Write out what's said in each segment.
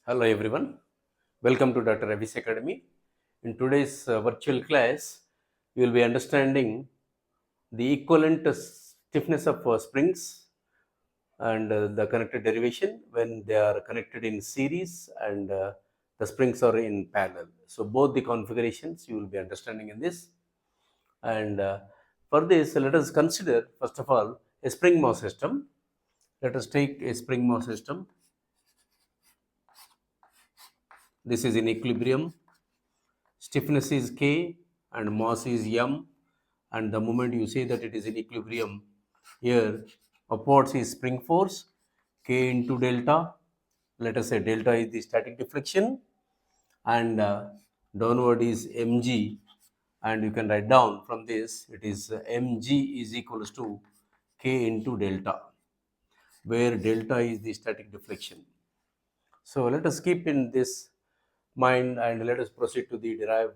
Hello everyone, welcome to Dr. Ravi's Academy. In today's virtual class, you will be understanding the equivalent stiffness of springs and the connected derivation when they are connected in series and the springs are in parallel. So both the configurations you will be understanding in this. And for this, let us consider first of all a spring mass system. Let us take a spring mass system. This is in equilibrium. Stiffness is K and mass is M, and the moment you say that it is in equilibrium, here upwards is spring force K into delta. Let us say delta is the static deflection, and downward is mg, and you can write down from this it is mg is equals to K into delta, where delta is the static deflection. So let us keep in this mind and let us proceed to the derive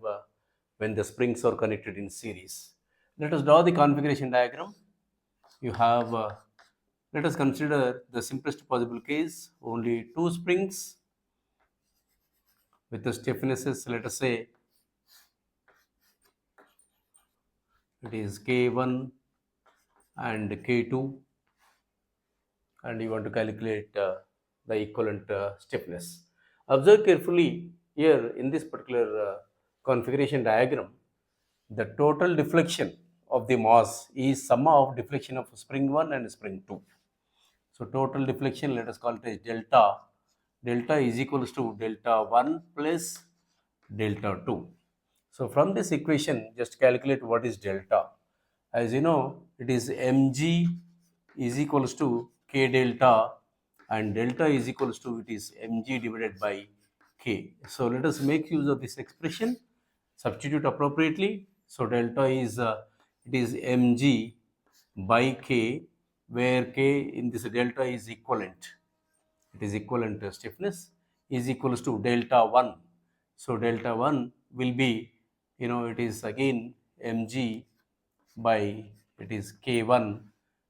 when the springs are connected in series. Let us draw the configuration diagram. You have, let us consider the simplest possible case, only two springs with the stiffnesses, let us say it is K1 and K2, and you want to calculate the equivalent stiffness. Observe carefully here in this particular configuration diagram, the total deflection of the mass is sum of deflection of spring 1 and spring 2. So total deflection, let us call it as delta. Delta is equals to delta 1 plus delta 2. So from this equation, just calculate what is delta. As you know, it is mg is equals to k delta, and delta is equals to it is mg divided by k. So let us make use of this expression, substitute appropriately. So delta is it is mg by k, where k in this delta is equivalent. It is equivalent stiffness is equals to delta 1. So delta 1 will be, it is again mg by it is k1,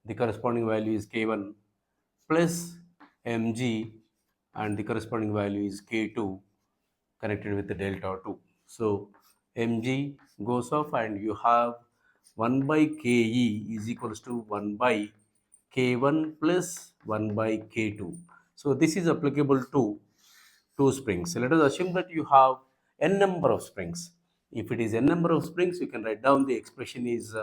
the corresponding value is k1 plus mg, and the corresponding value is k2 connected with the delta 2. So mg goes off and you have 1 by ke is equals to 1 by k1 plus 1 by k2. So this is applicable to two springs. So let us assume that you have n number of springs. If it is n number of springs, you can write down the expression is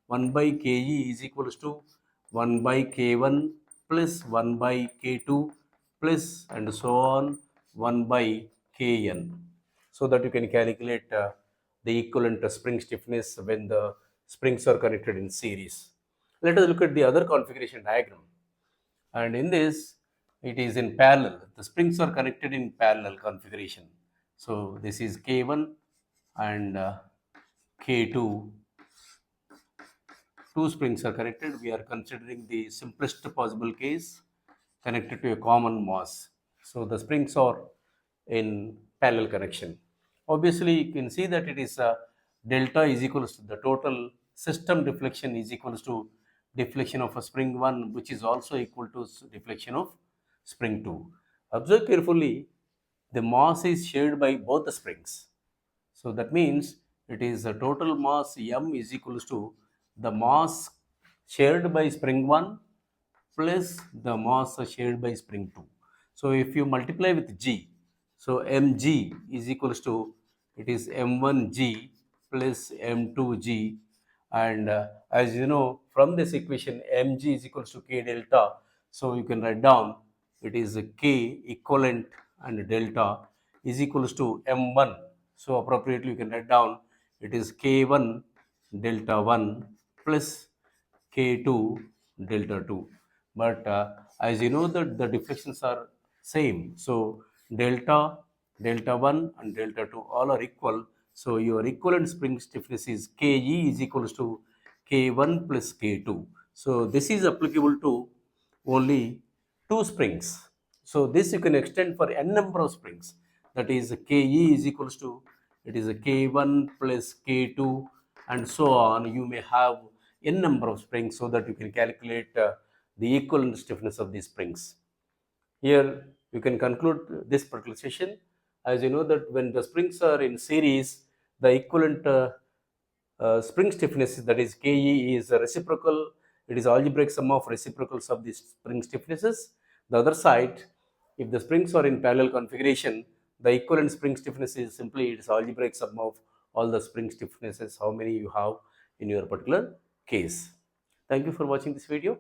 1 by ke is equals to 1 by k1 plus 1 by k2 plus and so on 1 by kn, so that you can calculate the equivalent spring stiffness when the springs are connected in series. Let us look at the other configuration diagram. And in this, it is in parallel. The springs are connected in parallel configuration. So this is K1 and K2. Two springs are connected. We are considering the simplest possible case connected to a common mass. So the springs are in parallel connection. Obviously, you can see that it is delta is equals to the total system deflection is equals to deflection of a spring 1, which is also equal to deflection of spring 2. Observe carefully, the mass is shared by both the springs. So that means it is the total mass m is equals to the mass shared by spring 1 plus the mass shared by spring 2. So if you multiply with g, so mg is equals to it is m1g plus m2g, and as you know from this equation mg is equals to k delta, so you can write down it is k equivalent and delta is equals to m1. So appropriately you can write down it is k1 delta 1 plus k2 delta 2. But as you know that the deflections are same, so delta 1 and delta 2 all are equal. So your equivalent spring stiffness is ke is equals to k1 plus k2. So this is applicable to only two springs. So this you can extend for n number of springs. That is ke is equals to it is a k1 plus k2 and so on. You may have n number of springs so that you can calculate the equivalent stiffness of these springs. Here you can conclude this particular session. As you know that when the springs are in series, the equivalent spring stiffness, that is Ke, is a reciprocal. It is algebraic sum of reciprocals of the spring stiffnesses. The other side, if the springs are in parallel configuration, the equivalent spring stiffness is simply its algebraic sum of all the spring stiffnesses, how many you have in your particular case. Thank you for watching this video.